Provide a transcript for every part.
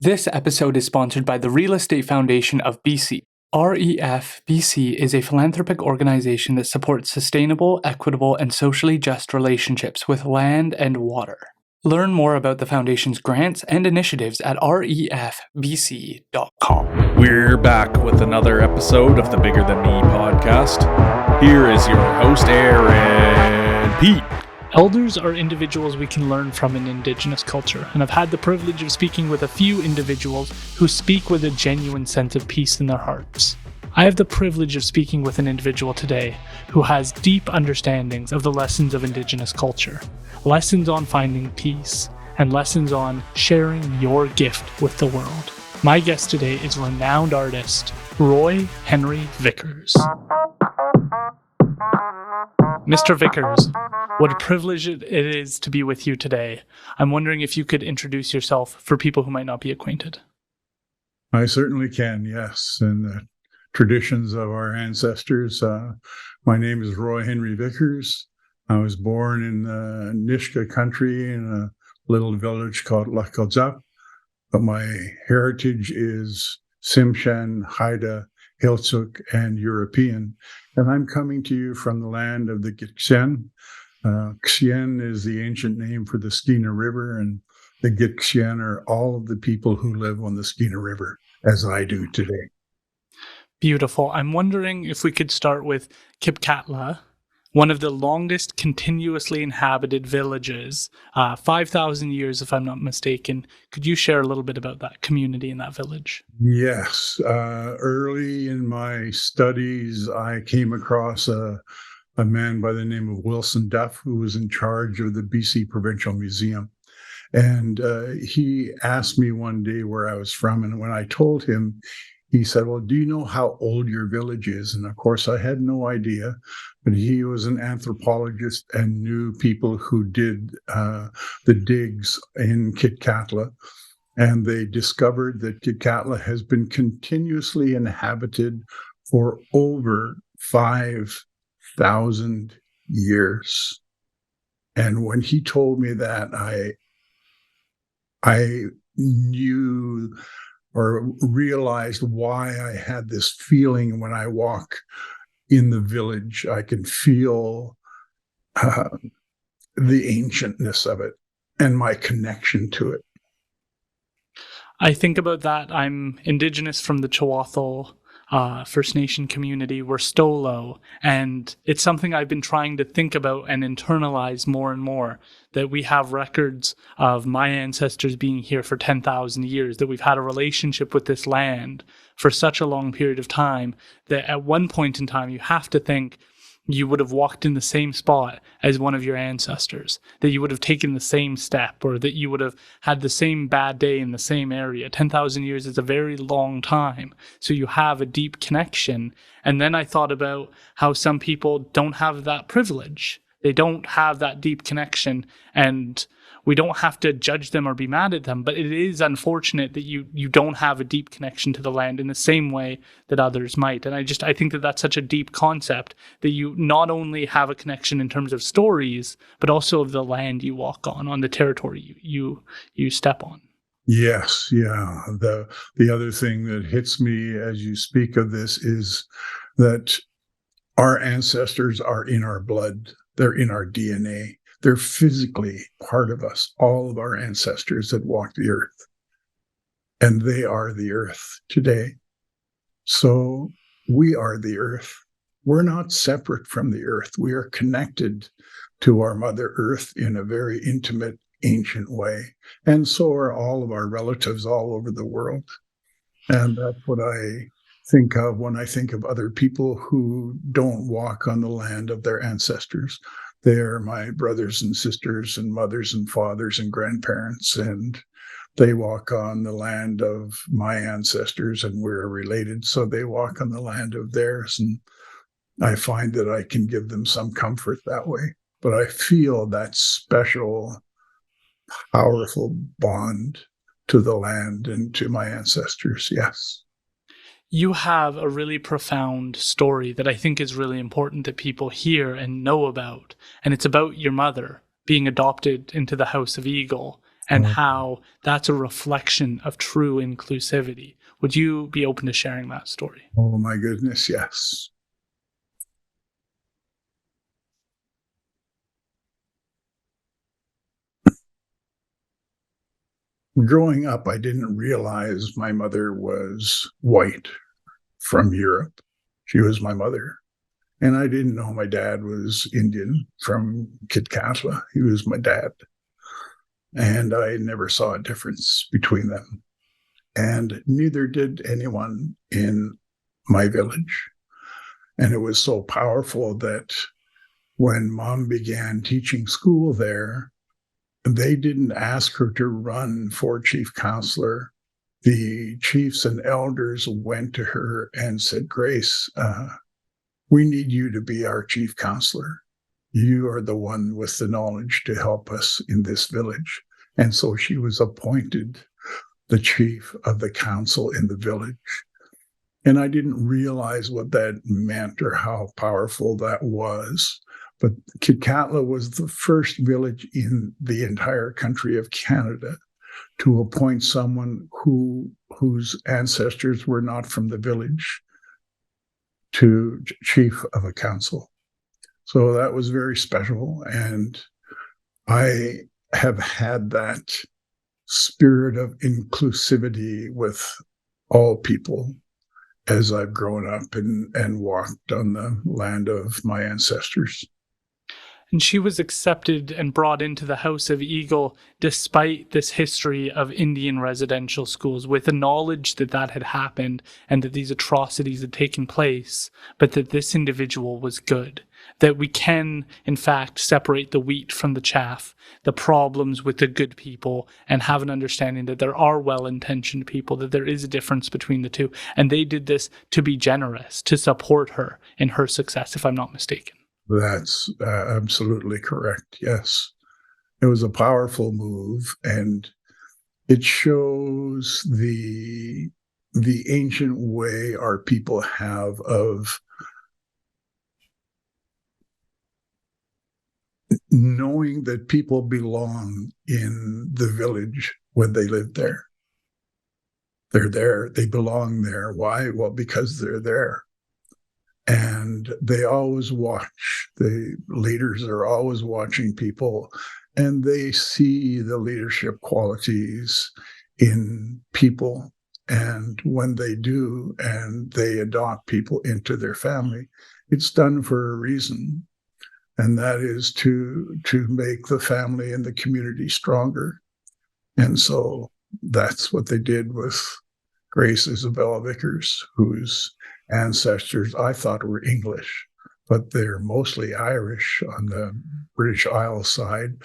This episode is sponsored by the Real Estate Foundation of BC. REF BC is a philanthropic organization that supports sustainable, equitable, and socially just relationships with land and water. Learn more about the Foundation's grants and initiatives at refbc.com. We're back with another episode of the Bigger Than Me podcast. Here is your host, Aaron Pete. Elders are individuals we can learn from in Indigenous culture, and I've had the privilege of speaking with a few individuals who speak with a genuine sense of peace in their hearts. I have the privilege of speaking with an individual today who has deep understandings of the lessons of Indigenous culture, lessons on finding peace, and lessons on sharing your gift with the world. My guest today is renowned artist Roy Henry Vickers. Mr. Vickers, what a privilege it is to be with you today. I'm wondering if you could introduce yourself for people who might not be acquainted. I certainly can, yes. In the traditions of our ancestors, my name is Roy Henry Vickers. I was born in the Nisga'a country in a little village called Heiltsuk, but my heritage is Tsimshian, Haida, Heiltsuk, and European. And I'm coming to you from the land of the Gitxien. Xien is the ancient name for the Skeena River, and the Gitxien are all of the people who live on the Skeena River, as I do today. Beautiful. I'm wondering if we could start with Kipkatla, one of the longest continuously inhabited villages, 5,000 years if I'm not mistaken. Could you share a little bit about that community in that village? Yes. Early in my studies, I came across a man by the name of Wilson Duff, who was in charge of the BC Provincial Museum. And he asked me one day where I was from. And when I told him, he said, "Well, do you know how old your village is?" And of course, I had no idea. But he was an anthropologist and knew people who did the digs in Kipkatla. And they discovered that Kipkatla has been continuously inhabited for over 5,000 years. And when he told me that, I knew or realized why I had this feeling when I walk in the village. I can feel the ancientness of it and my connection to it. I think about that. I'm Indigenous from the Chawathal First Nation community. We're Stolo, and it's something I've been trying to think about and internalize more and more, that we have records of my ancestors being here for 10,000 years, that we've had a relationship with this land for such a long period of time, that at one point in time you have to think you would have walked in the same spot as one of your ancestors, that you would have taken the same step, or that you would have had the same bad day in the same area. 10,000 years is a very long time. So you have a deep connection. And then I thought about how some people don't have that privilege. They don't have that deep connection, and we don't have to judge them or be mad at them, but it is unfortunate that you don't have a deep connection to the land in the same way that others might. And I think that that's such a deep concept, that you not only have a connection in terms of stories, but also of the land you walk on the territory you step on. Yes, yeah. The other thing that hits me as you speak of this is that our ancestors are in our blood. They're in our DNA. They're physically part of us, all of our ancestors that walked the earth. And they are the earth today. So we are the earth. We're not separate from the earth. We are connected to our Mother Earth in a very intimate, ancient way. And so are all of our relatives all over the world. And that's what I think of when I think of other people who don't walk on the land of their ancestors. They're my brothers and sisters and mothers and fathers and grandparents, and they walk on the land of my ancestors, and we're related, so they walk on the land of theirs. And I find that I can give them some comfort that way. But I feel that special, powerful bond to the land and to my ancestors, yes. You have a really profound story that I think is really important that people hear and know about. And it's about your mother being adopted into the House of Eagle and how that's a reflection of true inclusivity. Would you be open to sharing that story? Oh, my goodness, yes. Growing up, I didn't realize my mother was white from Europe. She was my mother. And I didn't know my dad was Indian from Kitkatla. He was my dad. And I never saw a difference between them. And neither did anyone in my village. And it was so powerful that when Mom began teaching school there, they didn't ask her to run for chief counselor. The chiefs and elders went to her and said, Grace, we need you to be our chief counselor. You are the one with the knowledge to help us in this village. And so she was appointed the chief of the council in the village. And I didn't realize what that meant or how powerful that was. But Kitkatla was the first village in the entire country of Canada to appoint someone whose ancestors were not from the village to chief of a council. So that was very special. And I have had that spirit of inclusivity with all people as I've grown up and walked on the land of my ancestors. And she was accepted and brought into the House of Eagle despite this history of Indian residential schools, with the knowledge that that had happened and that these atrocities had taken place, but that this individual was good. That we can, in fact, separate the wheat from the chaff, the problems with the good people, and have an understanding that there are well-intentioned people, that there is a difference between the two. And they did this to be generous, to support her in her success, if I'm not mistaken. That's absolutely correct. Yes. It was a powerful move, and it shows the ancient way our people have of knowing that people belong in the village when they live there. They're there. They belong there. Why? Well, because they're there. And they always watch. The leaders are always watching people, and they see the leadership qualities in people. And when they do, and they adopt people into their family, it's done for a reason. And that is to make the family and the community stronger. And so that's what they did with Grace Isabella Vickers, whose ancestors I thought were English, but they're mostly Irish on the British Isles side,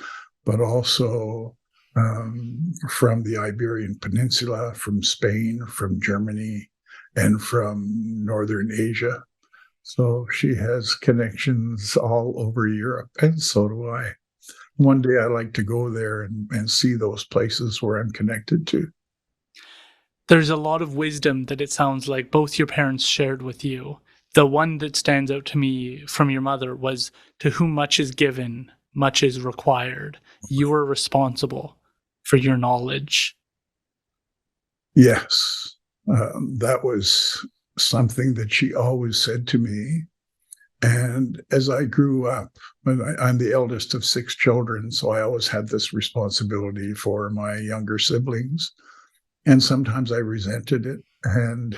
but also from the Iberian Peninsula, from Spain, from Germany, and from Northern Asia. So she has connections all over Europe, and so do I. One day I'd like to go there and see those places where I'm connected to. There's a lot of wisdom that it sounds like both your parents shared with you. The one that stands out to me from your mother was, to whom much is given, much is required. You are responsible for your knowledge. Yes, that was something that she always said to me. And as I grew up, I'm the eldest of 6 children, so I always had this responsibility for my younger siblings. And sometimes I resented it. And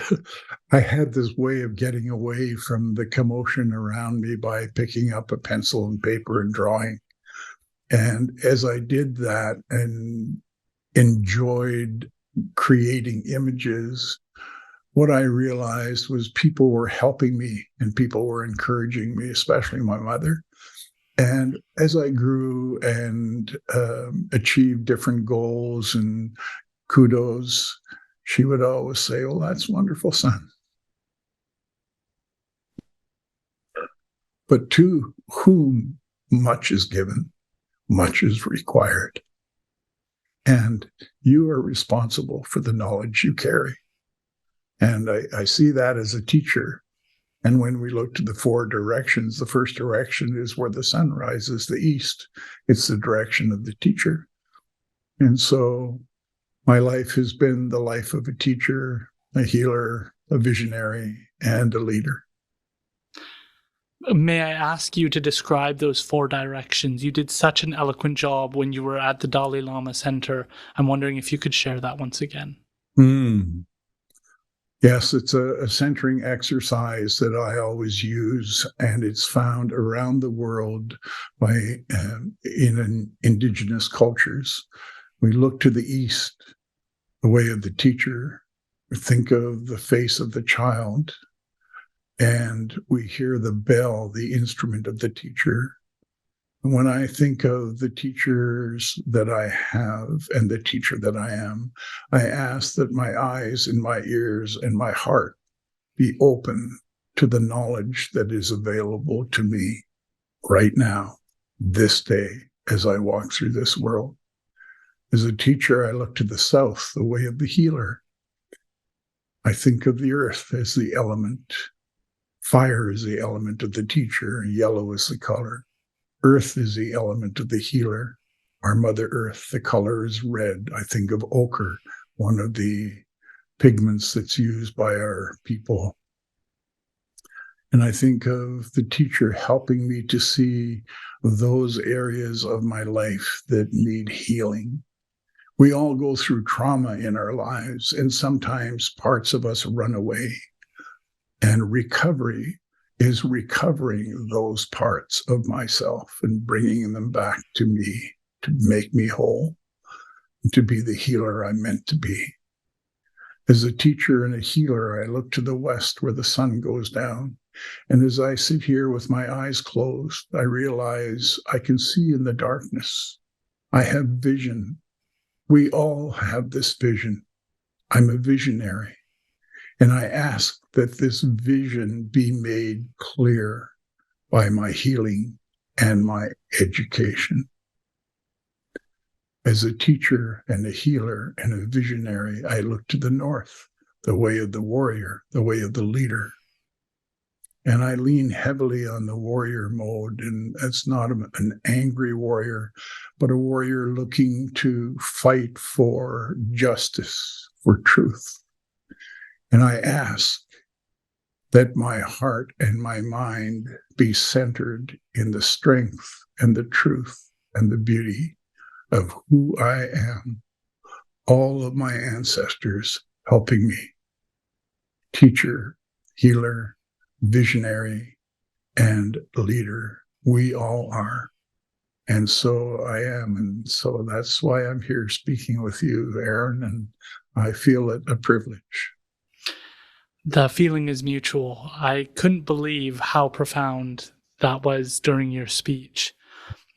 I had this way of getting away from the commotion around me by picking up a pencil and paper and drawing. And as I did that and enjoyed creating images, what I realized was people were helping me and people were encouraging me, especially my mother. And as I grew and achieved different goals and kudos, she would always say, "Oh, that's wonderful, son." But to whom much is given, much is required. And you are responsible for the knowledge you carry. And I see that as a teacher. And when we look to the 4 directions, the first direction is where the sun rises, the east. It's the direction of the teacher. And so my life has been the life of a teacher, a healer, a visionary, and a leader. May I ask you to describe those 4 directions? You did such an eloquent job when you were at the Dalai Lama Center. I'm wondering if you could share that once again. Yes, it's a centering exercise that I always use, and it's found around the world by in indigenous cultures. We look to the east, the way of the teacher. We think of the face of the child, and we hear the bell, the instrument of the teacher. When I think of the teachers that I have and the teacher that I am, I ask that my eyes and my ears and my heart be open to the knowledge that is available to me right now, this day, as I walk through this world. As a teacher, I look to the south, the way of the healer. I think of the earth as the element. Fire is the element of the teacher, and yellow is the color. Earth is the element of the healer. Our Mother Earth, the color is red. I think of ochre, one of the pigments that's used by our people. And I think of the teacher helping me to see those areas of my life that need healing. We all go through trauma in our lives, and sometimes parts of us run away. And recovery is recovering those parts of myself and bringing them back to me to make me whole, to be the healer I'm meant to be. As a teacher and a healer, I look to the west where the sun goes down. And as I sit here with my eyes closed, I realize I can see in the darkness. I have vision. We all have this vision. I'm a visionary. And I ask that this vision be made clear by my healing and my education. As a teacher and a healer and a visionary, I look to the north, the way of the warrior, the way of the leader. And I lean heavily on the warrior mode, and that's not an angry warrior, but a warrior looking to fight for justice, for truth. And I ask that my heart and my mind be centered in the strength and the truth and the beauty of who I am, all of my ancestors helping me. Teacher, healer, visionary, and leader. We all are. And so I am. And so that's why I'm here speaking with you, Aaron, and I feel it a privilege. The feeling is mutual. I couldn't believe how profound that was during your speech.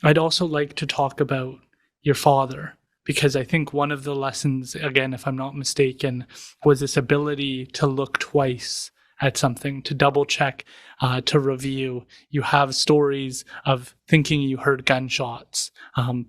I'd also like to talk about your father, because I think one of the lessons, again, if I'm not mistaken, was this ability to look twice at something, to double check, to review. You have stories of thinking you heard gunshots,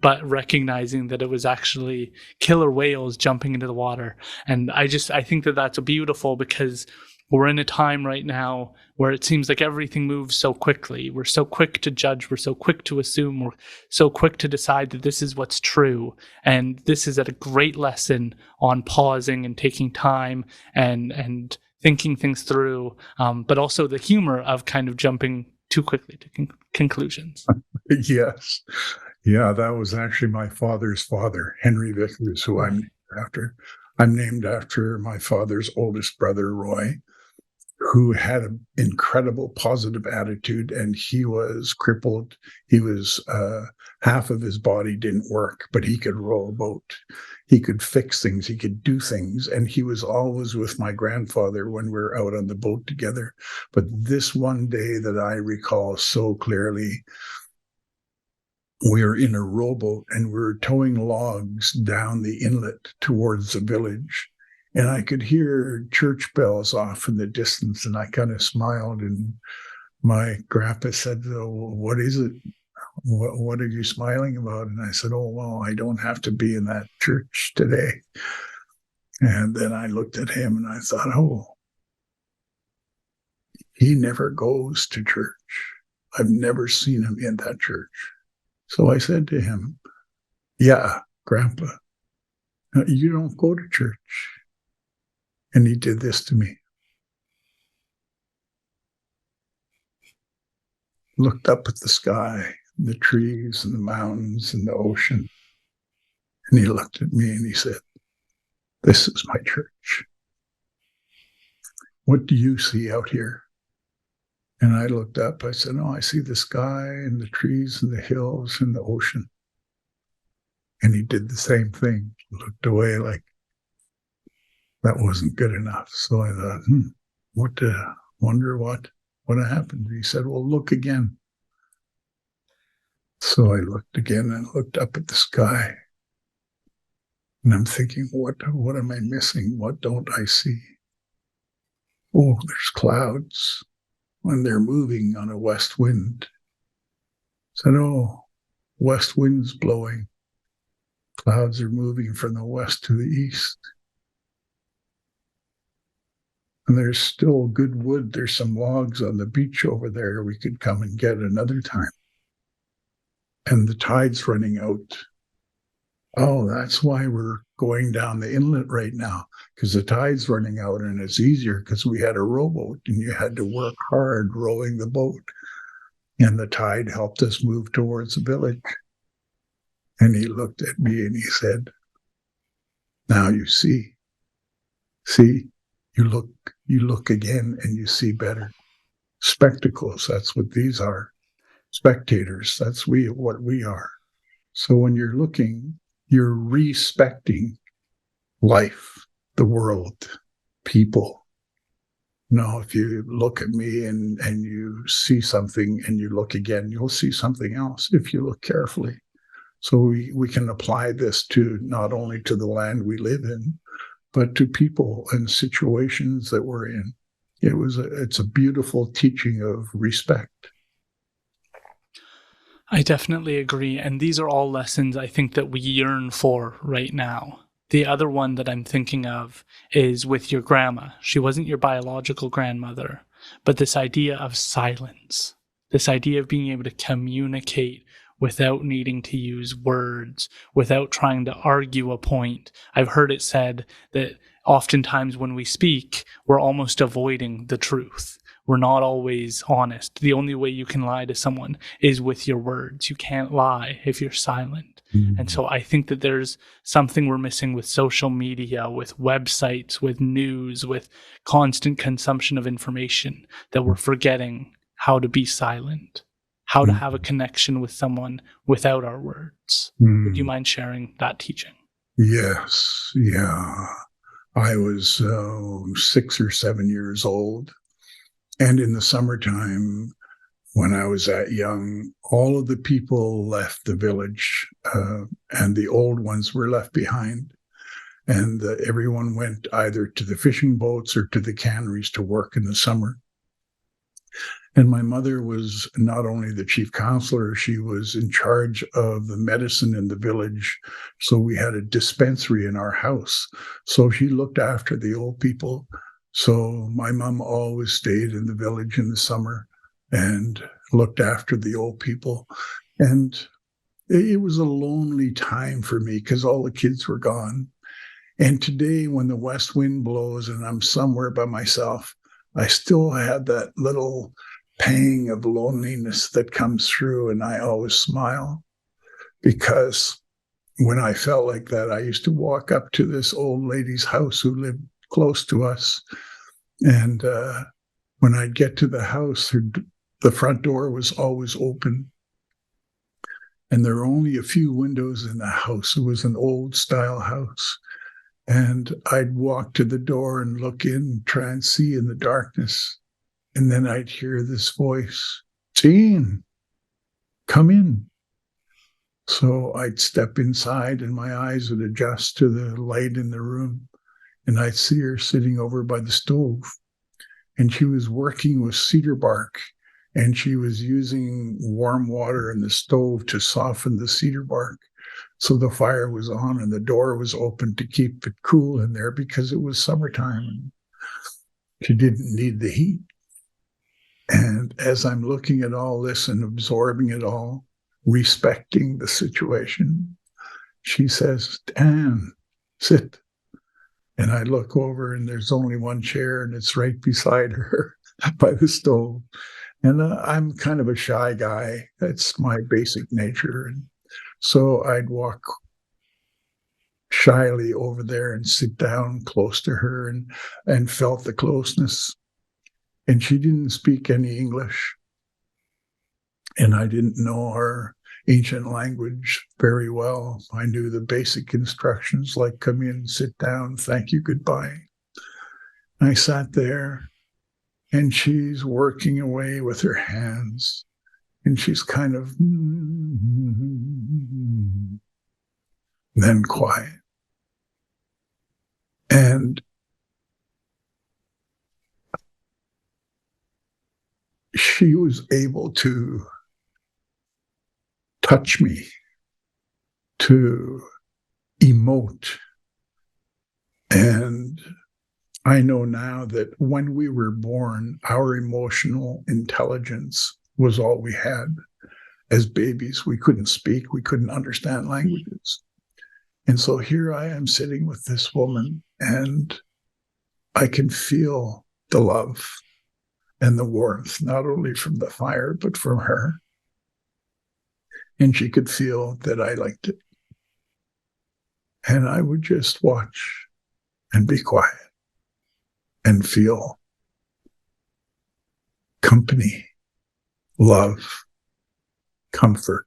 but recognizing that it was actually killer whales jumping into the water. And I think that that's beautiful, because we're in a time right now where it seems like everything moves so quickly. We're so quick to judge. We're so quick to assume. We're so quick to decide that this is what's true. And this is a great lesson on pausing and taking time and thinking things through, but also the humor of kind of jumping too quickly to conclusions. Yes. Yeah, that was actually my father's father, Henry Vickers, who I'm named after. I'm named after my father's oldest brother, Roy, who had an incredible positive attitude, and he was crippled. He was, half of his body didn't work, but he could row a boat. He could fix things. He could do things. And he was always with my grandfather when we were out on the boat together. But this one day that I recall so clearly, we were in a rowboat and we were towing logs down the inlet towards the village. And I could hear church bells off in the distance, and I kind of smiled. And my grandpa said, "Oh, what is it? What are you smiling about?" And I said, "Oh, well, I don't have to be in that church today." And then I looked at him and I thought, oh, he never goes to church. I've never seen him in that church. So I said to him, "Yeah, Grandpa, You don't go to church. And he did this to me. Looked up at the sky, the trees and the mountains and the ocean. And he looked at me and he said, "This is my church. What do you see out here?" And I looked up. I said, "Oh, I see the sky and the trees and the hills and the ocean." And he did the same thing. Looked away like that wasn't good enough. So I thought, wonder what happened. He said, "Well, look again." So I looked again and looked up at the sky. And I'm thinking, what am I missing? What don't I see? Oh, there's clouds when they're moving on a west wind. I said, "Oh, west wind's blowing. Clouds are moving from the west to the east. And there's still good wood. There's some logs on the beach over there we could come and get another time. And the tide's running out. Oh, that's why we're going down the inlet right now, because the tide's running out, and it's easier because we had a rowboat and you had to work hard rowing the boat. And the tide helped us move towards the village." And he looked at me and he said, "Now you see, you look again and you see better. Spectacles, that's what these are. Spectators, that's what we are. So when you're looking, you're respecting life, the world, people. No, if you look at me and you see something and you look again, you'll see something else if you look carefully." So we can apply this to not only to the land we live in, but to people and situations that we're in. It's a beautiful teaching of respect. I definitely agree. And these are all lessons I think that we yearn for right now. The other one that I'm thinking of is with your grandma. She wasn't your biological grandmother, but this idea of silence, this idea of being able to communicate without needing to use words, without trying to argue a point. I've heard it said that oftentimes when we speak, we're almost avoiding the truth. We're not always honest. The only way you can lie to someone is with your words. You can't lie if you're silent. And so I think that there's something we're missing with social media, with websites, with news, with constant consumption of information, that we're forgetting how to be silent, how to have a connection with someone without our words. Would you mind sharing that teaching? Yes, yeah. I was 6 or 7 years old. And in the summertime, when I was that young, all of the people left the village, and the old ones were left behind. And everyone went either to the fishing boats or to the canneries to work in the summer. And my mother was not only the chief counselor, she was in charge of the medicine in the village. So we had a dispensary in our house. So she looked after the old people. So my mom always stayed in the village in the summer and looked after the old people. And it was a lonely time for me because all the kids were gone. And today, when the west wind blows and I'm somewhere by myself, I still had that little pang of loneliness that comes through, and I always smile, because when I felt like that, I used to walk up to this old lady's house who lived close to us. And when I'd get to the house, the front door was always open. And there were only a few windows in the house. It was an old style house. And I'd walk to the door and look in, try and see in the darkness. And then I'd hear this voice, "Jean, come in." So I'd step inside and my eyes would adjust to the light in the room. And I'd see her sitting over by the stove. And she was working with cedar bark. And she was using warm water in the stove to soften the cedar bark. So the fire was on and the door was open to keep it cool in there because it was summertime. She didn't need the heat. And as I'm looking at all this and absorbing it all, respecting the situation, she says, "Dan, sit. And I look over and there's only one chair and it's right beside her by the stove. And I'm kind of a shy guy. That's my basic nature. And so I'd walk shyly over there and sit down close to her and felt the closeness. And she didn't speak any English. And I didn't know her ancient language very well. I knew the basic instructions like come in, sit down, thank you, goodbye. I sat there and she's working away with her hands and she's kind of then quiet. And she was able to touch me, to emote. And I know now that when we were born, our emotional intelligence was all we had. As babies, we couldn't speak, we couldn't understand languages. And so here I am sitting with this woman, and I can feel the love and the warmth, not only from the fire, but from her. And she could feel that I liked it. And I would just watch and be quiet and feel company, love, comfort.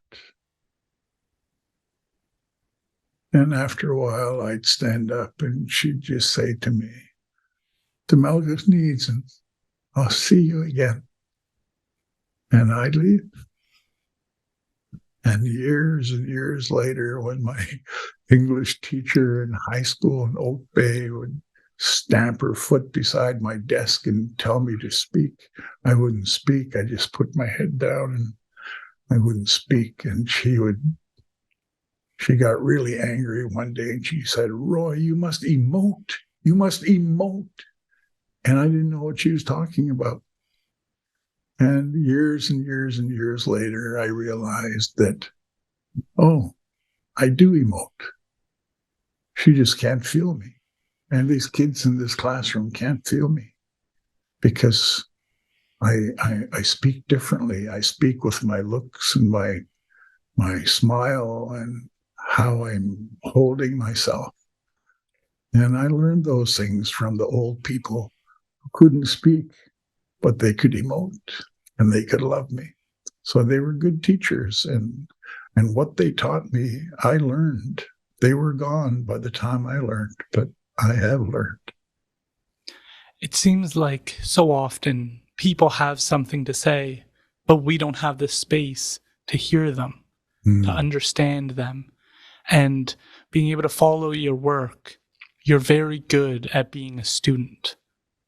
And after a while, I'd stand up and she'd just say to me, "Demelga's needs, and I'll see you again." And I'd leave. And years later, when my English teacher in high school in Oak Bay would stamp her foot beside my desk and tell me to speak, I wouldn't speak. I just put my head down and I wouldn't speak. And she got really angry one day and she said, "Roy, you must emote. You must emote." And I didn't know what she was talking about. And years and years and years later, I realized that, oh, I do emote. She just can't feel me. And these kids in this classroom can't feel me because I speak differently. I speak with my looks and my smile and how I'm holding myself. And I learned those things from the old people who couldn't speak, but they could emote and they could love me. So they were good teachers, and what they taught me, I learned. They were gone by the time I learned, but I have learned. It seems like so often people have something to say, but we don't have the space to hear them, to understand them. And being able to follow your work, you're very good at being a student,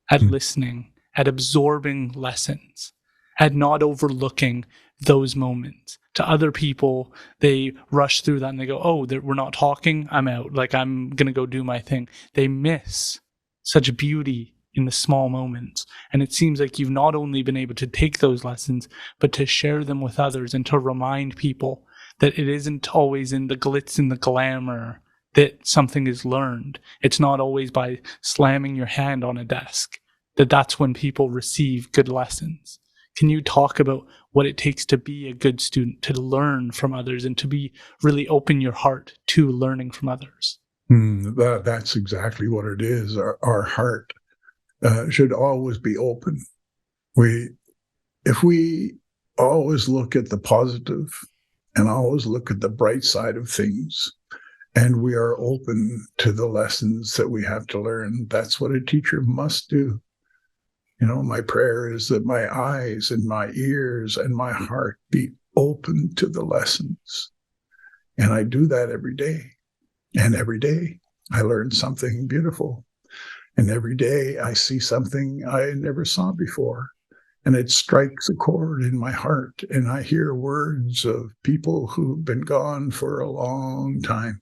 at listening, at absorbing lessons, at not overlooking those moments. To other people, they rush through that and they go, "Oh, we're not talking, I'm out. Like, I'm going to go do my thing." They miss such beauty in the small moments. And it seems like you've not only been able to take those lessons, but to share them with others and to remind people that it isn't always in the glitz and the glamour that something is learned. It's not always by slamming your hand on a desk that's when people receive good lessons. Can you talk about what it takes to be a good student, to learn from others, and to be really open your heart to learning from others? That's exactly what it is. Our heart should always be open. If we always look at the positive and always look at the bright side of things, and we are open to the lessons that we have to learn, that's what a teacher must do. You know, my prayer is that my eyes and my ears and my heart be open to the lessons. And I do that every day. And every day I learn something beautiful. And every day I see something I never saw before. And it strikes a chord in my heart. And I hear words of people who've been gone for a long time.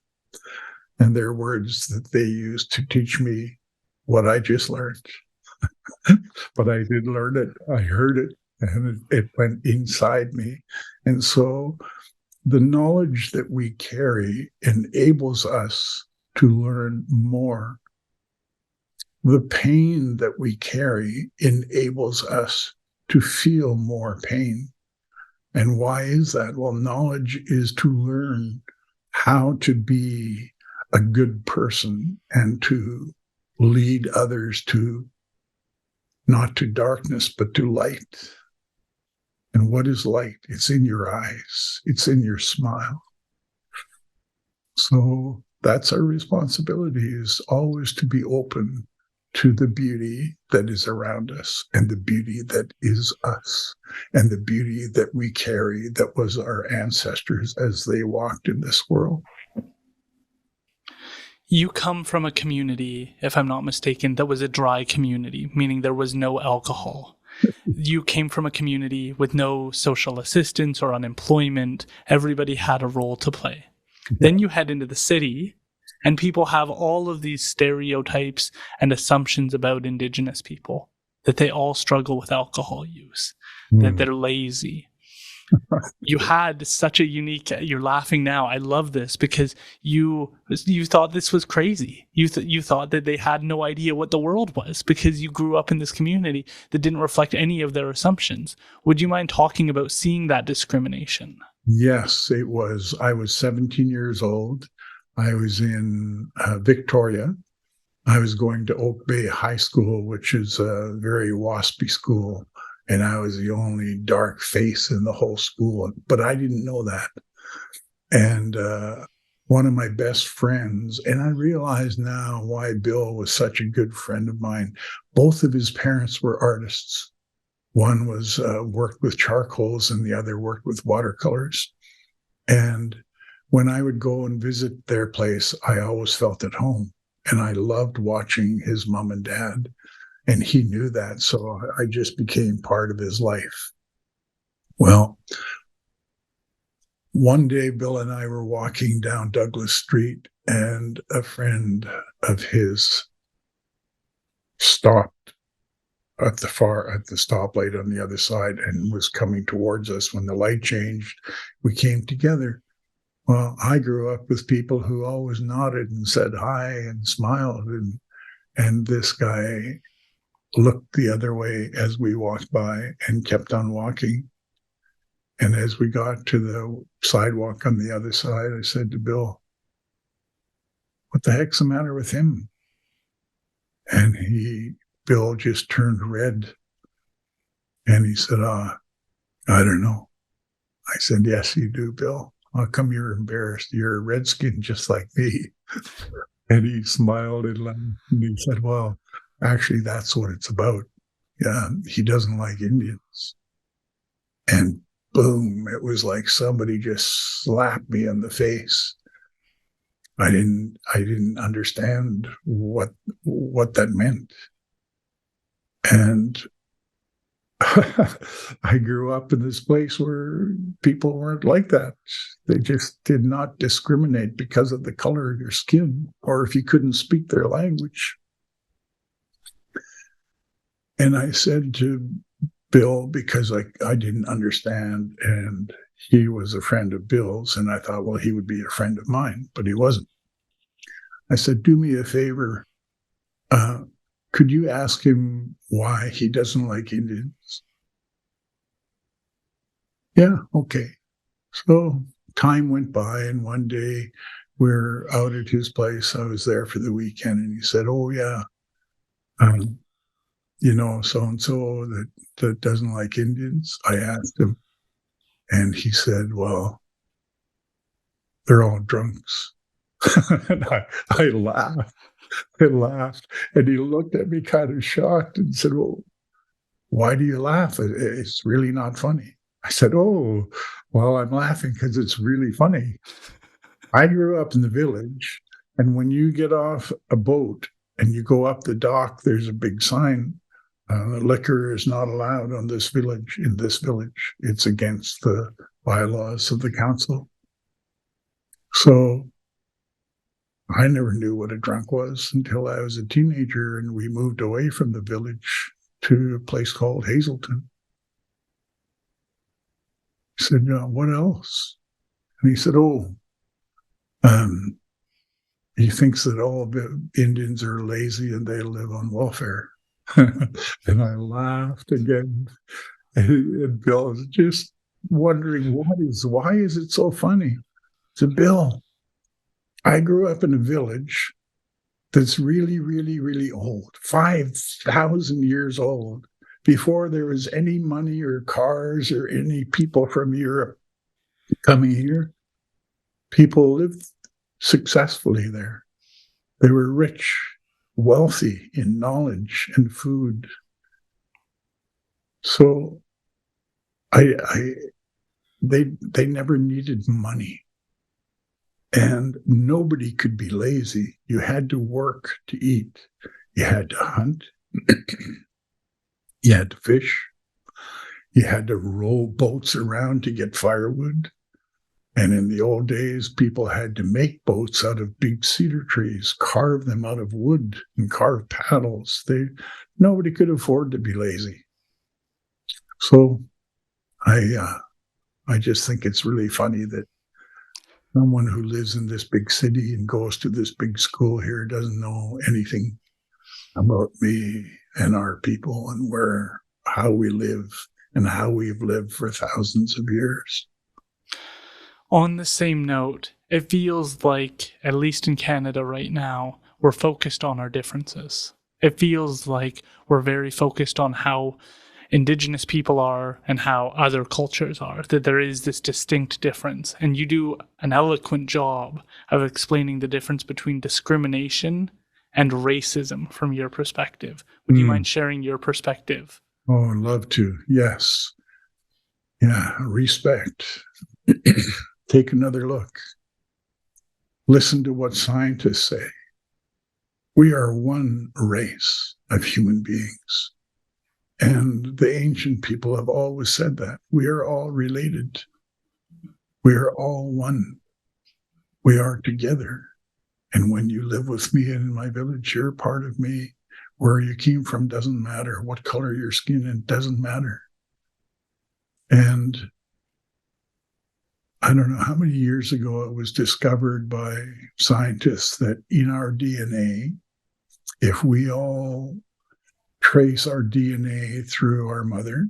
And they're words that they used to teach me what I just learned. But I did learn it. I heard it, and it went inside me. And so the knowledge that we carry enables us to learn more. The pain that we carry enables us to feel more pain. And why is that? Well, knowledge is to learn how to be a good person and to lead others to not to darkness, but to light. And what is light? It's in your eyes. It's in your smile. So that's our responsibility, is always to be open to the beauty that is around us and the beauty that is us and the beauty that we carry that was our ancestors as they walked in this world. You come from a community, if I'm not mistaken, that was a dry community, meaning there was no alcohol. You came from a community with no social assistance or unemployment. Everybody had a role to play. Then you head into the city, and people have all of these stereotypes and assumptions about Indigenous people, that they all struggle with alcohol use, that they're lazy. You had such a unique, you're laughing now, I love this, because you thought this was crazy. You thought that they had no idea what the world was, because you grew up in this community that didn't reflect any of their assumptions. Would you mind talking about seeing that discrimination? Yes, it was. I was 17 years old. I was in Victoria. I was going to Oak Bay High School, which is a very waspy school. And I was the only dark face in the whole school, but I didn't know that. And one of my best friends, and I realize now why Bill was such a good friend of mine. Both of his parents were artists. One was worked with charcoals and the other worked with watercolors. And when I would go and visit their place, I always felt at home. And I loved watching his mom and dad. And he knew that, so I just became part of his life. Well, one day, Bill and I were walking down Douglas Street, and a friend of his stopped at the stoplight on the other side and was coming towards us. When the light changed, we came together. Well, I grew up with people who always nodded and said hi and smiled, and this guy looked the other way as we walked by and kept on walking. And as we got to the sidewalk on the other side, I said to Bill, "What the heck's the matter with him?" And Bill just turned red. And he said, I don't know. I said, "Yes, you do, Bill. How come you're embarrassed? You're a redskin just like me." And he smiled and laughed. And he said, "Well, actually, that's what it's about. Yeah, he doesn't like Indians." And boom, it was like somebody just slapped me in the face. I didn't understand what that meant. And I grew up in this place where people weren't like that. They just did not discriminate because of the color of your skin or if you couldn't speak their language. And I said to Bill, because I didn't understand, and he was a friend of Bill's, and I thought, well, he would be a friend of mine, but he wasn't. I said, "Do me a favor. Could you ask him why he doesn't like Indians?" "Yeah, okay." So time went by, and one day we're out at his place. I was there for the weekend, and he said, "Oh, yeah, so-and-so that doesn't like Indians." I asked him, and he said, "Well, they're all drunks." And I laughed. I laughed. And he looked at me kind of shocked and said, "Well, why do you laugh? It's really not funny." I said, "Oh, well, I'm laughing because it's really funny. I grew up in the village, and when you get off a boat and you go up the dock, there's a big sign. Liquor is not allowed in this village. It's against the bylaws of the council." So I never knew what a drunk was until I was a teenager, and we moved away from the village to a place called Heiltsuk. I said, "What else?" And he said, He thinks that all the Indians are lazy and they live on welfare. And I laughed again. And Bill was just wondering, why is it so funny? So, Bill, I grew up in a village that's really, really, really old, 5,000 years old, before there was any money or cars or any people from Europe coming here. People lived successfully there. They were rich, wealthy in knowledge and food. So they never needed money. And nobody could be lazy. You had to work to eat. You had to hunt. You had to fish. You had to row boats around to get firewood. And in the old days, people had to make boats out of big cedar trees, carve them out of wood, and carve paddles. Nobody could afford to be lazy. So I just think it's really funny that someone who lives in this big city and goes to this big school here doesn't know anything about me and our people and how we live and how we've lived for thousands of years. On the same note, it feels like, at least in Canada right now, we're focused on our differences. It feels like we're very focused on how Indigenous people are and how other cultures are, that there is this distinct difference. And you do an eloquent job of explaining the difference between discrimination and racism from your perspective. Would you mind sharing your perspective? Oh, I'd love to. Yes. Yeah, respect. Take another look. Listen to what scientists say. We are one race of human beings. And the ancient people have always said that. We are all related. We are all one. We are together. And when you live with me in my village, you're part of me. Where you came from doesn't matter. What color your skin is doesn't matter. And I don't know how many years ago it was discovered by scientists that in our DNA, if we all trace our DNA through our mother,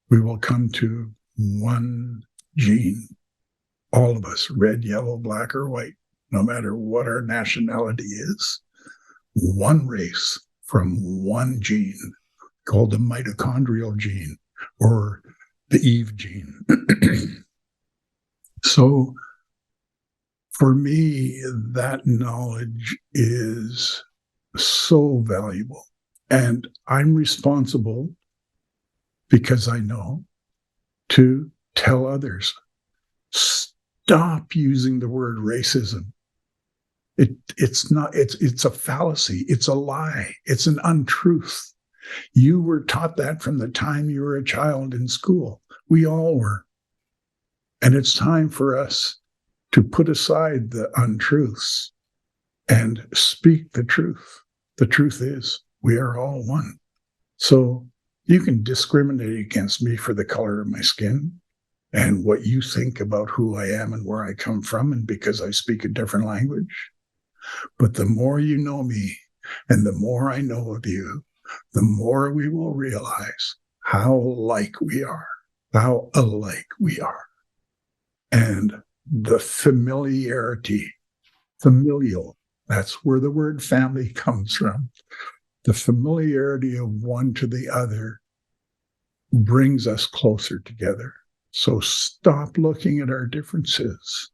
we will come to one gene. All of us, red, yellow, black, or white, no matter what our nationality is, one race from one gene called the mitochondrial gene or the Eve gene. So for me, that knowledge is so valuable. And I'm responsible, because I know, to tell others, stop using the word racism. It's a fallacy. It's a lie. It's an untruth. You were taught that from the time you were a child in school. We all were. And it's time for us to put aside the untruths and speak the truth. The truth is, we are all one. So you can discriminate against me for the color of my skin and what you think about who I am and where I come from, and because I speak a different language. But the more you know me and the more I know of you, the more we will realize how alike we are, how alike we are. And the familiarity, familial, that's where the word family comes from. The familiarity of one to the other brings us closer together. So stop looking at our differences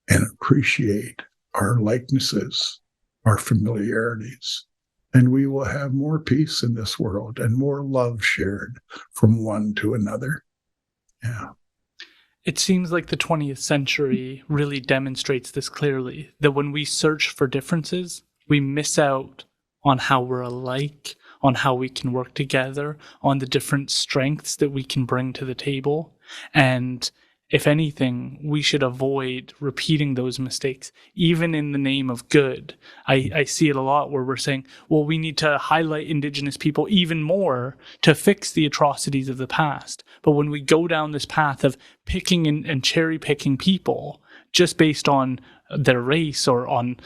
and appreciate our likenesses, our familiarities, and we will have more peace in this world and more love shared from one to another. Yeah. It seems like the 20th century really demonstrates this clearly, that when we search for differences, we miss out on how we're alike, on how we can work together, on the different strengths that we can bring to the table. And if anything, we should avoid repeating those mistakes, even in the name of good. I see it a lot where we're saying, well, we need to highlight Indigenous people even more to fix the atrocities of the past. But when we go down this path of picking and cherry picking people just based on their race or on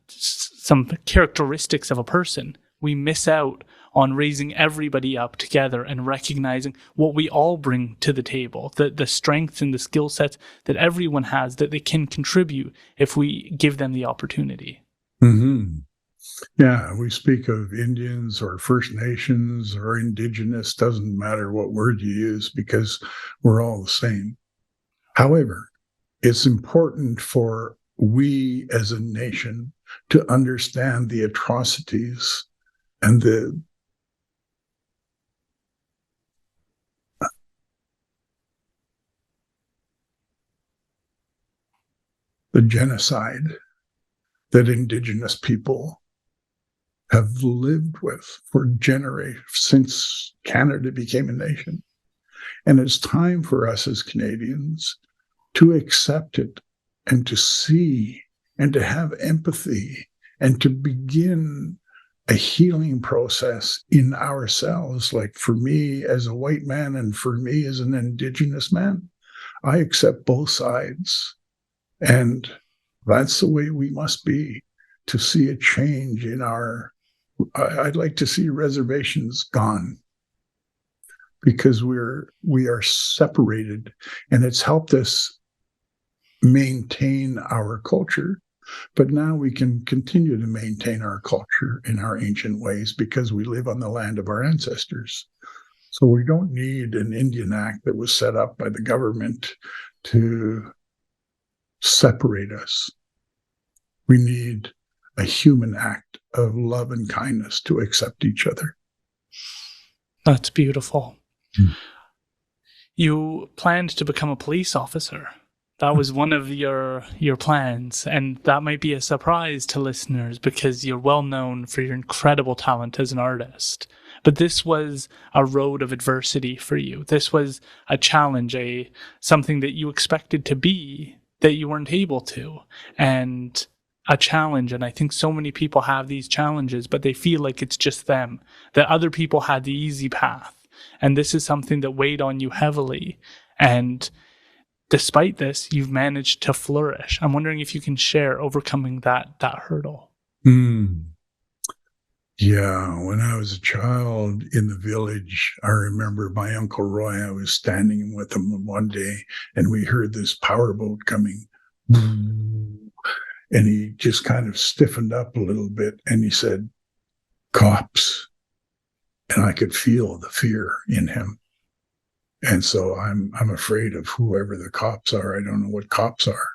some characteristics of a person. We miss out on raising everybody up together and recognizing what we all bring to the table, the strengths and the skill sets that everyone has that they can contribute if we give them the opportunity. Mm-hmm. Yeah, we speak of Indians or First Nations or Indigenous, doesn't matter what word you use, because we're all the same. However, it's important for we as a nation to understand the atrocities and the genocide that Indigenous people have lived with for generations since Canada became a nation. And it's time for us as Canadians to accept it and to see and to have empathy and to begin a healing process in ourselves. Like for me as a white man and for me as an Indigenous man, I accept both sides. And that's the way we must be to see a change in I'd like to see reservations gone, because we are separated, and it's helped us maintain our culture. But now we can continue to maintain our culture in our ancient ways because we live on the land of our ancestors. So we don't need an Indian Act that was set up by the government to separate us. We need a human act of love and kindness to accept each other. That's beautiful. You planned to become a police officer. That was one of your plans, and that might be a surprise to listeners because you're well known for your incredible talent as an artist. But this was a road of adversity for you. This was a challenge, something that you expected to be that you weren't able to, and a challenge. And I think so many people have these challenges, but they feel like it's just them, that other people had the easy path. And this is something that weighed on you heavily. And despite this, you've managed to flourish. I'm wondering if you can share overcoming that hurdle. Yeah, when I was a child in the village, I remember my Uncle Roy, I was standing with him one day, and we heard this powerboat coming. And he just kind of stiffened up a little bit, and he said, "Cops." And I could feel the fear in him. And so I'm afraid of whoever the cops are. I don't know what cops are.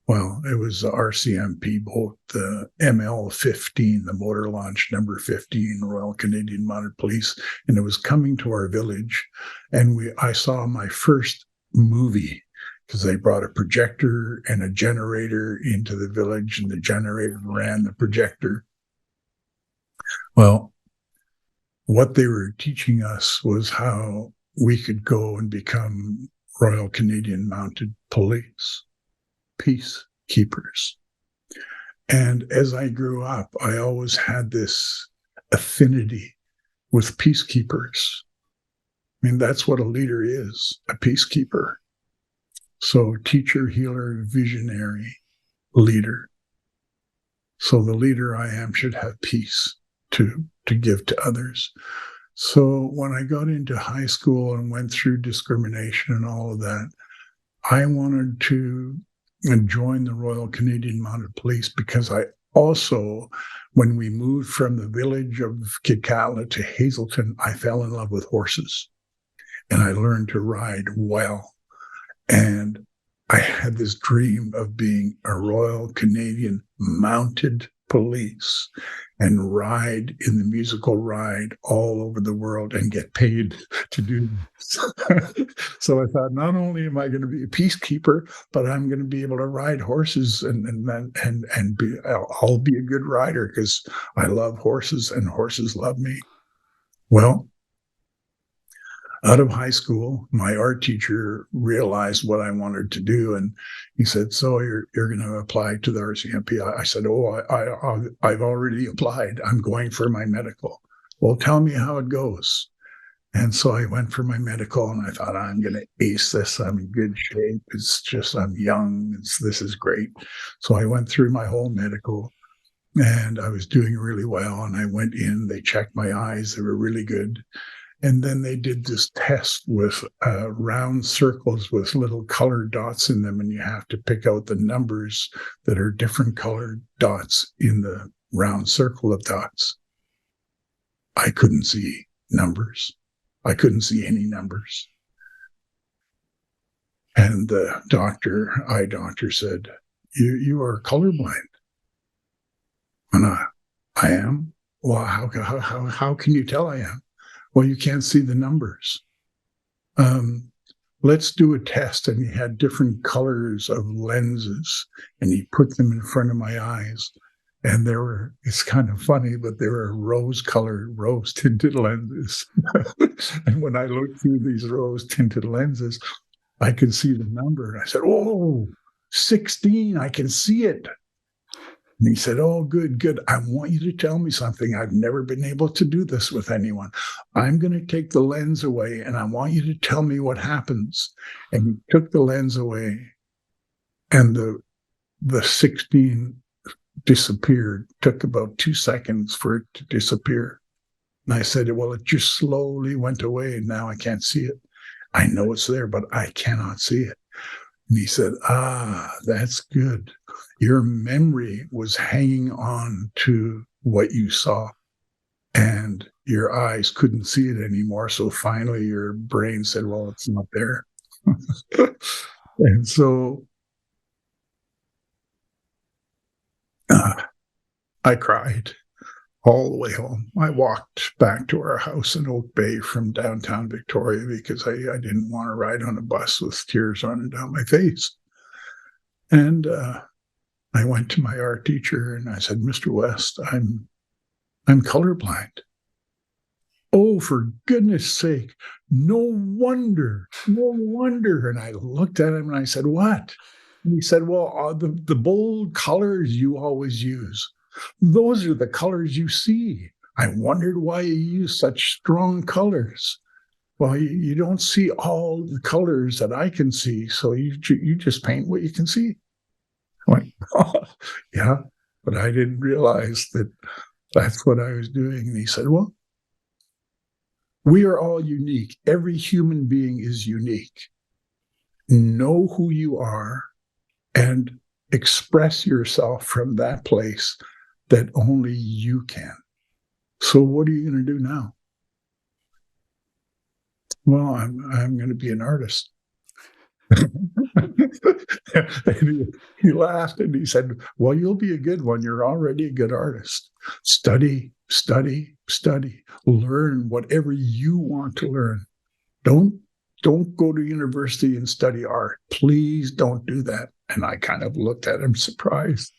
Well, it was the RCMP boat, the ML-15, the motor launch number 15, Royal Canadian Mounted Police, and it was coming to our village. And I saw my first movie because they brought a projector and a generator into the village, and the generator ran the projector. Well, what they were teaching us was how we could go and become Royal Canadian Mounted Police, peacekeepers. And as I grew up, I always had this affinity with peacekeepers. I mean, that's what a leader is, a peacekeeper. So teacher, healer, visionary, leader. So the leader I am should have peace to give to others. So when I got into high school and went through discrimination and all of that, I wanted to join the Royal Canadian Mounted Police because I also, when we moved from the village of Kitcatla to Hazelton, I fell in love with horses, and I learned to ride well. And I had this dream of being a Royal Canadian Mounted Police and ride in the musical ride all over the world and get paid to do this. So I thought, not only am I going to be a peacekeeper, but I'm going to be able to ride horses and I'll be a good rider because I love horses and horses love me. Well, out of high school, my art teacher realized what I wanted to do, and he said, "So you're going to apply to the RCMP?" I said, "Oh, I've already applied. I'm going for my medical." "Well, tell me how it goes." And so I went for my medical, and I thought, I'm going to ace this. I'm in good shape. It's just, I'm young. This is great. So I went through my whole medical, and I was doing really well. And I went in, they checked my eyes. They were really good. And then they did this test with round circles with little colored dots in them. And you have to pick out the numbers that are different colored dots in the round circle of dots. I couldn't see numbers. I couldn't see any numbers. And the eye doctor said, you are colorblind. And I am? Well, how can you tell I am? Well, you can't see the numbers. Let's do a test. And he had different colors of lenses, and he put them in front of my eyes. And it's kind of funny, but there were rose-colored, rose-tinted lenses. And when I looked through these rose-tinted lenses, I could see the number. And I said, oh, 16, I can see it. And he said, oh, good. I want you to tell me something. I've never been able to do this with anyone. I'm going to take the lens away, and I want you to tell me what happens. And he took the lens away, and the 16 disappeared. Took about 2 seconds for it to disappear. And I said, well, it just slowly went away, and now I can't see it. I know it's there, but I cannot see it. And he said, that's good. Your memory was hanging on to what you saw, and your eyes couldn't see it anymore. So finally your brain said, well, it's not there. And so I cried all the way home. I walked back to our house in Oak Bay from downtown Victoria because I didn't want to ride on a bus with tears running down my face. And I went to my art teacher and I said, Mr. West, I'm colorblind. Oh, for goodness sake, no wonder. And I looked at him and I said, what? And he said, well, the bold colors you always use, those are the colors you see. I wondered why you use such strong colors. Well, you don't see all the colors that I can see, so you just paint what you can see. I went, oh, yeah, but I didn't realize that that's what I was doing. And he said, well, we are all unique. Every human being is unique. Know who you are and express yourself from that place that only you can. So what are you going to do now? Well, I'm going to be an artist. He laughed and he said, well, you'll be a good one. You're already a good artist. Study. Learn whatever you want to learn. Don't go to university and study art. Please don't do that. And I kind of looked at him surprised.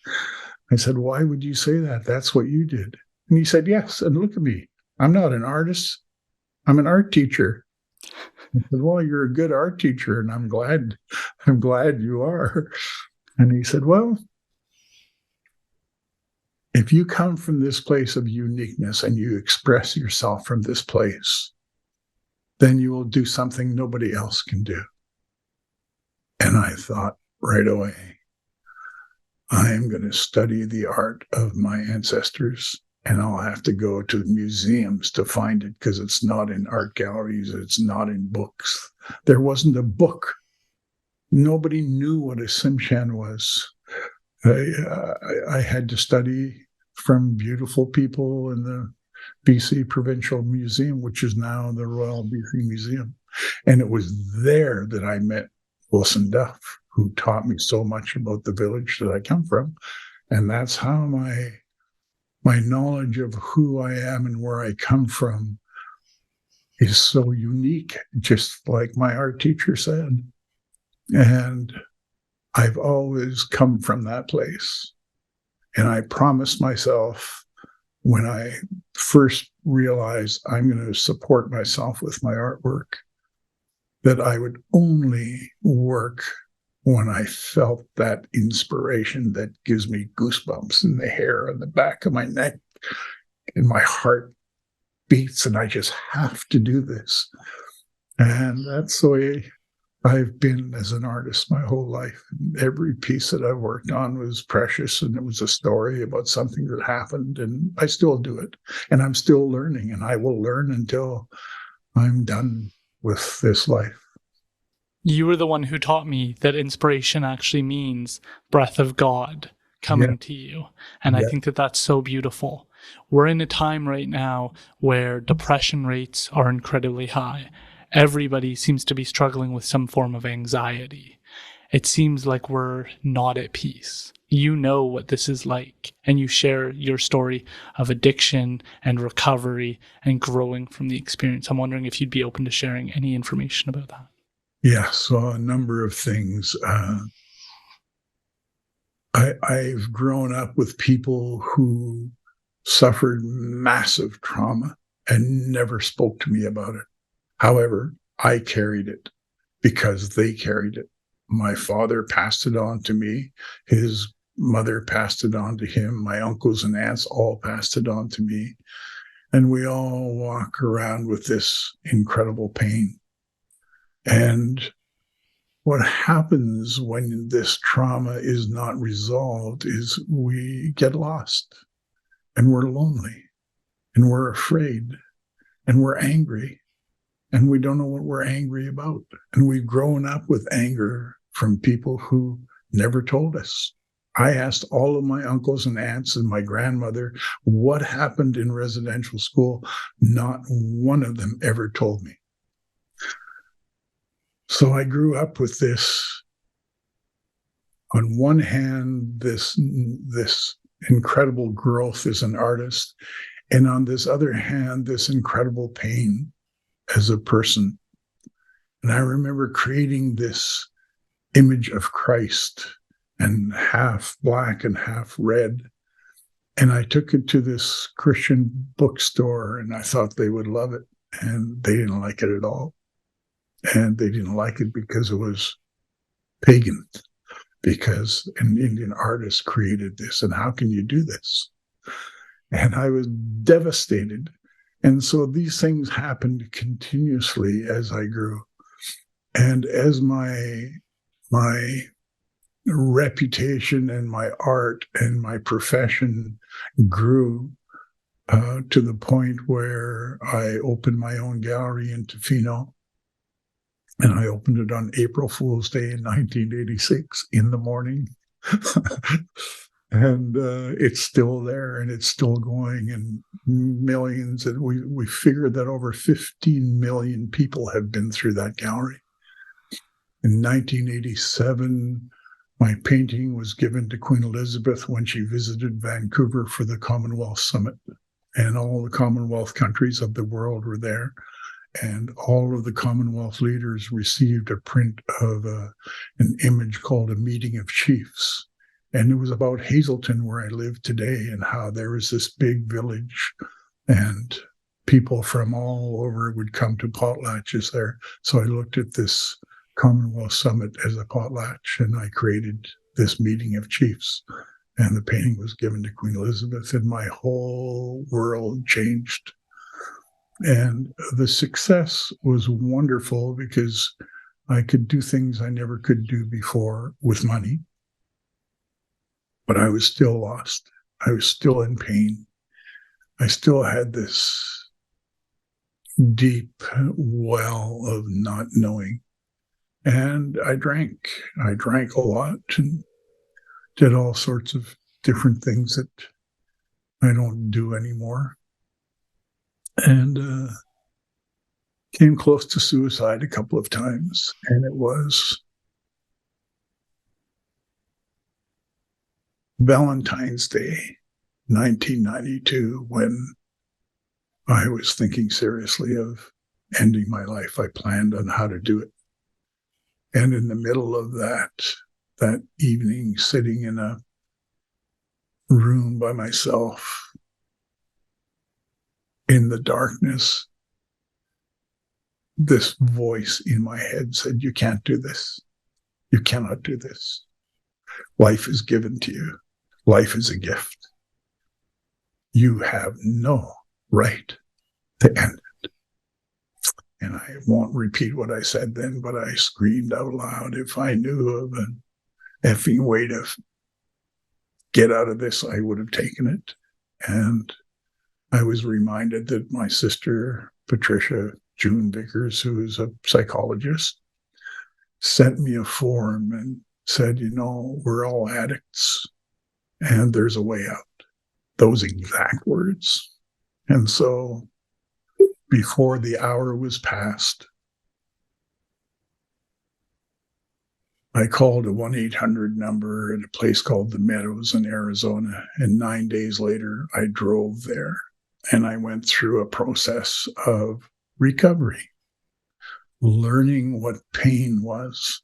I said, why would you say that? That's what you did. And he said, yes. And look at me. I'm not an artist. I'm an art teacher. I said, well, you're a good art teacher, and I'm glad you are. And he said, well, if you come from this place of uniqueness and you express yourself from this place, then you will do something nobody else can do. And I thought right away, I am going to study the art of my ancestors, and I'll have to go to museums to find it because it's not in art galleries. It's not in books. There wasn't a book. Nobody knew what a Tsimshian was. I had to study from beautiful people in the BC Provincial Museum, which is now the Royal BC Museum. And it was there that I met Wilson Duff, who taught me so much about the village that I come from. And that's how my knowledge of who I am and where I come from is so unique, just like my art teacher said. And I've always come from that place. And I promised myself when I first realized I'm going to support myself with my artwork, that I would only work when I felt that inspiration that gives me goosebumps in the hair on the back of my neck, in my heart. beats, and I just have to do this. And that's the way I've been as an artist my whole life. Every piece that I've worked on was precious, and it was a story about something that happened, and I still do it. And I'm still learning, and I will learn until I'm done with this life. You were the one who taught me that inspiration actually means breath of God coming to you. And I think that that's so beautiful. We're in a time right now where depression rates are incredibly high. Everybody seems to be struggling with some form of anxiety. It seems like we're not at peace. You know what this is like, and you share your story of addiction and recovery and growing from the experience. I'm wondering if you'd be open to sharing any information about that. Yeah, so a number of things. I've grown up with people who suffered massive trauma and never spoke to me about it. However, I carried it because they carried it. My father passed it on to me. His mother passed it on to him. My uncles and aunts all passed it on to me. And we all walk around with this incredible pain. And what happens when this trauma is not resolved is we get lost, and we're lonely, and we're afraid, and we're angry, and we don't know what we're angry about. And we've grown up with anger from people who never told us. I asked all of my uncles and aunts and my grandmother what happened in residential school. Not one of them ever told me. So I grew up with this, on one hand, this incredible growth as an artist, and on this other hand, this incredible pain as a person. And I remember creating this image of Christ, and half black and half red. And I took it to this Christian bookstore, and I thought they would love it. And they didn't like it at all. And they didn't like it because it was pagan, because an Indian artist created this. And how can you do this? And I was devastated. And so these things happened continuously as I grew. And as my reputation and my art and my profession grew to the point where I opened my own gallery in Tofino. And I opened it on April Fool's Day in 1986 in the morning. And it's still there, and it's still going, and millions. And we figured that over 15 million people have been through that gallery. In 1987, my painting was given to Queen Elizabeth when she visited Vancouver for the Commonwealth Summit. And all the Commonwealth countries of the world were there. And all of the Commonwealth leaders received a print of an image called A Meeting of Chiefs. And it was about Heiltsuk, where I live today, and how there was this big village, and people from all over would come to potlatches there. So I looked at this Commonwealth Summit as a potlatch, and I created this Meeting of Chiefs. And the painting was given to Queen Elizabeth, and my whole world changed. And the success was wonderful because I could do things I never could do before with money. But I was still lost. I was still in pain. I still had this deep well of not knowing. And I drank. I drank a lot and did all sorts of different things that I don't do anymore. And came close to suicide a couple of times. And it was Valentine's Day, 1992, when I was thinking seriously of ending my life. I planned on how to do it. And in the middle of that evening, sitting in a room by myself, in the darkness, this voice in my head said, "You can't do this. You cannot do this. Life is given to you. Life is a gift. You have no right to end it. And I won't repeat what I said then, but I screamed out loud, if I knew of an effing way to get out of this, I would have taken it. And I was reminded that my sister, Patricia June Vickers, who is a psychologist, sent me a form and said, we're all addicts and there's a way out. Those exact words. And so before the hour was past, I called a 1-800 number at a place called The Meadows in Arizona. And 9 days later, I drove there and I went through a process of recovery, learning what pain was,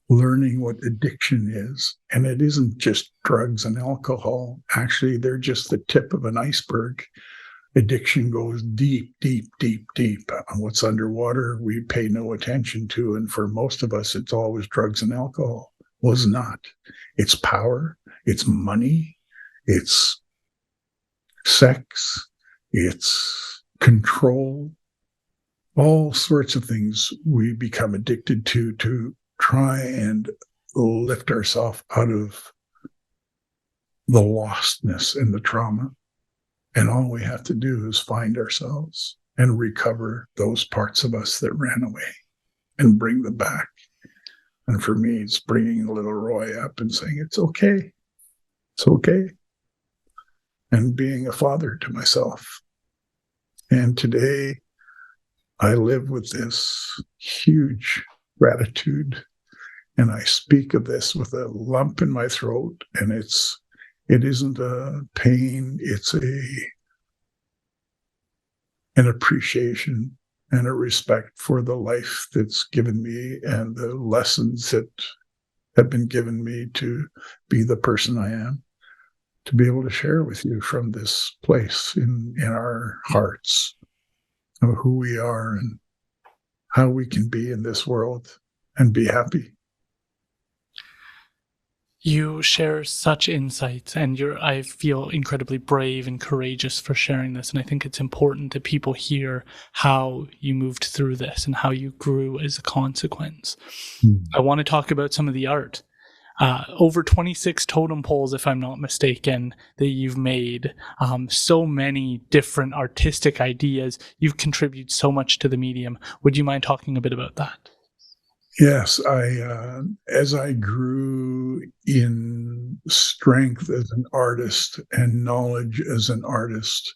learning what addiction is. And it isn't just drugs and alcohol. Actually, they're just the tip of an iceberg. Addiction goes deep, deep, deep, deep. What's underwater, we pay no attention to. And for most of us, it's always drugs and alcohol. Well, it's not. It's power. It's money. It's sex. It's control. All sorts of things we become addicted to try and lift ourselves out of the lostness and the trauma. And all we have to do is find ourselves and recover those parts of us that ran away and bring them back. And for me, it's bringing little Roy up and saying, it's okay. It's okay. And being a father to myself. And today, I live with this huge gratitude. And I speak of this with a lump in my throat. And it isn't a pain, it's an appreciation and a respect for the life that's given me and the lessons that have been given me to be the person I am, to be able to share with you from this place in our hearts of who we are and how we can be in this world and be happy. You share such insights, and I feel incredibly brave and courageous for sharing this. And I think it's important that people hear how you moved through this and how you grew as a consequence. I want to talk about some of the art. Over 26 totem poles, if I'm not mistaken, that you've made. So many different artistic ideas. You've contributed so much to the medium. Would you mind talking a bit about that? Yes, as I grew in strength as an artist and knowledge as an artist,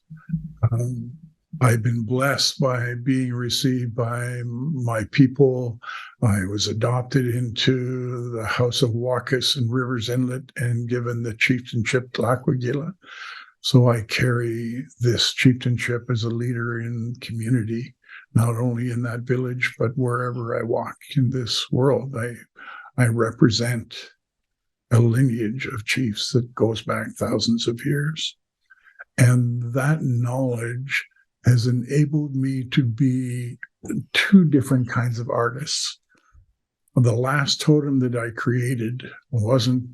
I've been blessed by being received by my people. I was adopted into the House of Wakas in Rivers Inlet and given the chieftainship to Aquagila. So I carry this chieftainship as a leader in community, not only in that village, but wherever I walk in this world. I represent a lineage of chiefs that goes back thousands of years. And that knowledge has enabled me to be two different kinds of artists. The last totem that I created wasn't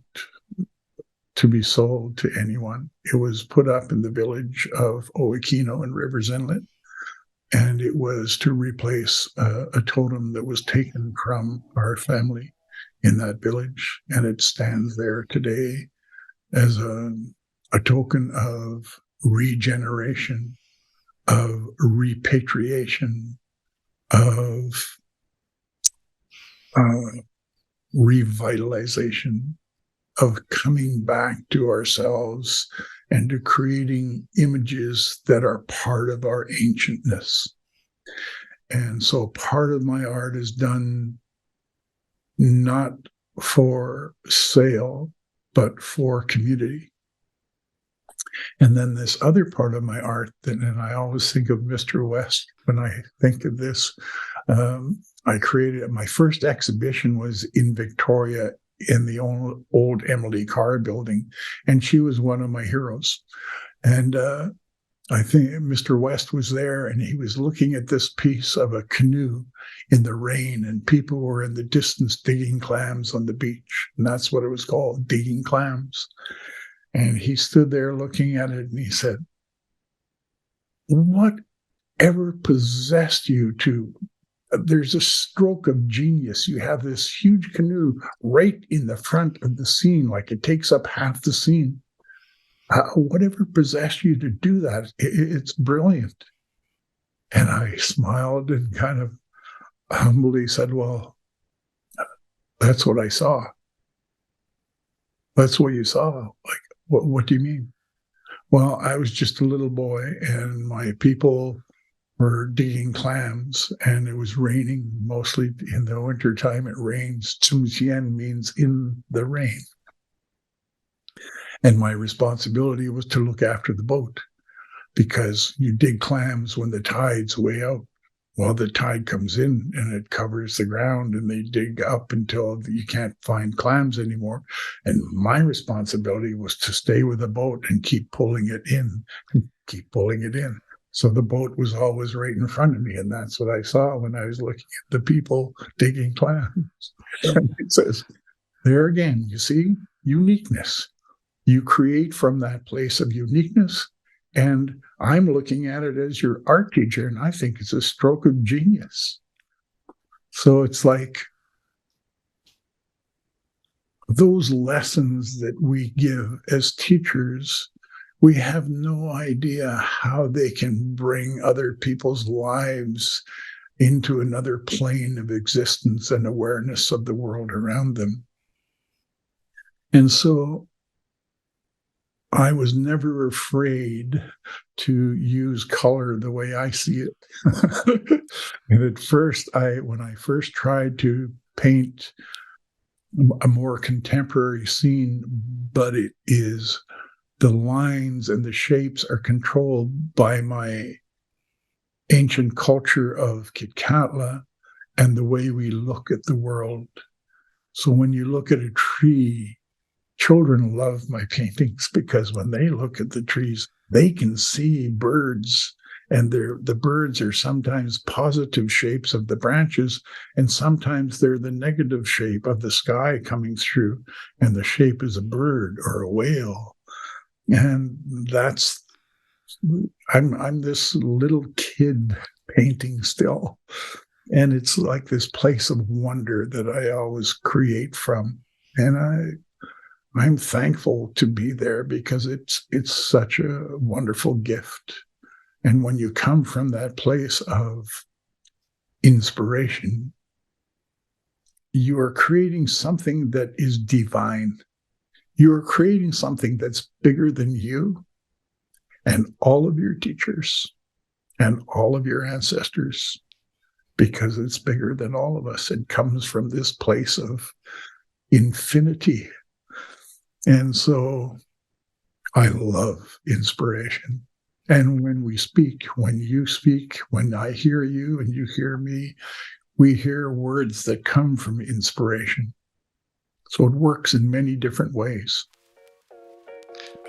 to be sold to anyone. It was put up in the village of Oakino in Rivers Inlet. And it was to replace a totem that was taken from our family in that village. And it stands there today as a token of regeneration, of repatriation, of revitalization, of coming back to ourselves and to creating images that are part of our ancientness. And so part of my art is done not for sale, but for community. And then this other part of my art, and I always think of Mr. West when I think of this, I created, my first exhibition was in Victoria in the old Emily Carr building, and she was one of my heroes. And I think Mr. West was there, and he was looking at this piece of a canoe in the rain, and people were in the distance digging clams on the beach. And that's what it was called, digging clams. And he stood there looking at it, and he said, "What whatever possessed you to, there's a stroke of genius. You have this huge canoe right in the front of the scene, like it takes up half the scene. Whatever possessed you to do that, it's brilliant. And I smiled and kind of humbly said, well, that's what I saw. That's what you saw. Like, what do you mean? Well, I was just a little boy and my people were digging clams and it was raining. Mostly in the wintertime, it rains. Tsimshian means in the rain. And my responsibility was to look after the boat because you dig clams when the tide's way out. Well, the tide comes in and it covers the ground and they dig up until you can't find clams anymore. And my responsibility was to stay with the boat and keep pulling it in and keep pulling it in. So the boat was always right in front of me. And that's what I saw when I was looking at the people digging clams. And it says, there again, you see, uniqueness. You create from that place of uniqueness. And I'm looking at it as your art teacher, and I think it's a stroke of genius. So it's like those lessons that we give as teachers, we have no idea how they can bring other people's lives into another plane of existence and awareness of the world around them. And so I was never afraid to use color the way I see it. And at first, when I first tried to paint a more contemporary scene, but it is the lines and the shapes are controlled by my ancient culture of Kitkatla and the way we look at the world. So when you look at a tree, children love my paintings because when they look at the trees, they can see birds, and the birds are sometimes positive shapes of the branches, and sometimes they're the negative shape of the sky coming through, and the shape is a bird or a whale. And I'm this little kid painting still, and it's like this place of wonder that I always create from, and I'm thankful to be there because it's such a wonderful gift. And when you come from that place of inspiration, you are creating something that is divine. You are creating something that's bigger than you and all of your teachers and all of your ancestors, because it's bigger than all of us. It comes from this place of infinity. And so I love inspiration. And when we speak, when you speak, when I hear you and you hear me, we hear words that come from inspiration. So it works in many different ways.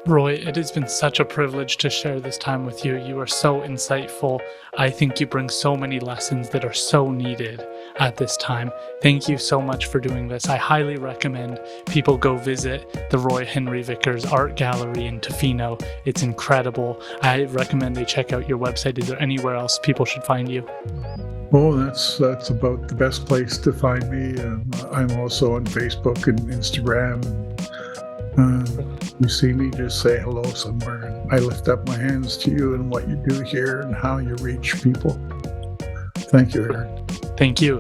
Roy, it has been such a privilege to share this time with you. You are so insightful. I think you bring so many lessons that are so needed at this time. Thank you so much for doing this. I highly recommend people go visit the Roy Henry Vickers Art Gallery in Tofino. It's incredible. I recommend they check out your website. Is there anywhere else people should find you? Oh, that's about the best place to find me. I'm also on Facebook and Instagram. You see me, just say hello somewhere. And I lift up my hands to you and what you do here and how you reach people. Thank you, Aaron. Thank you.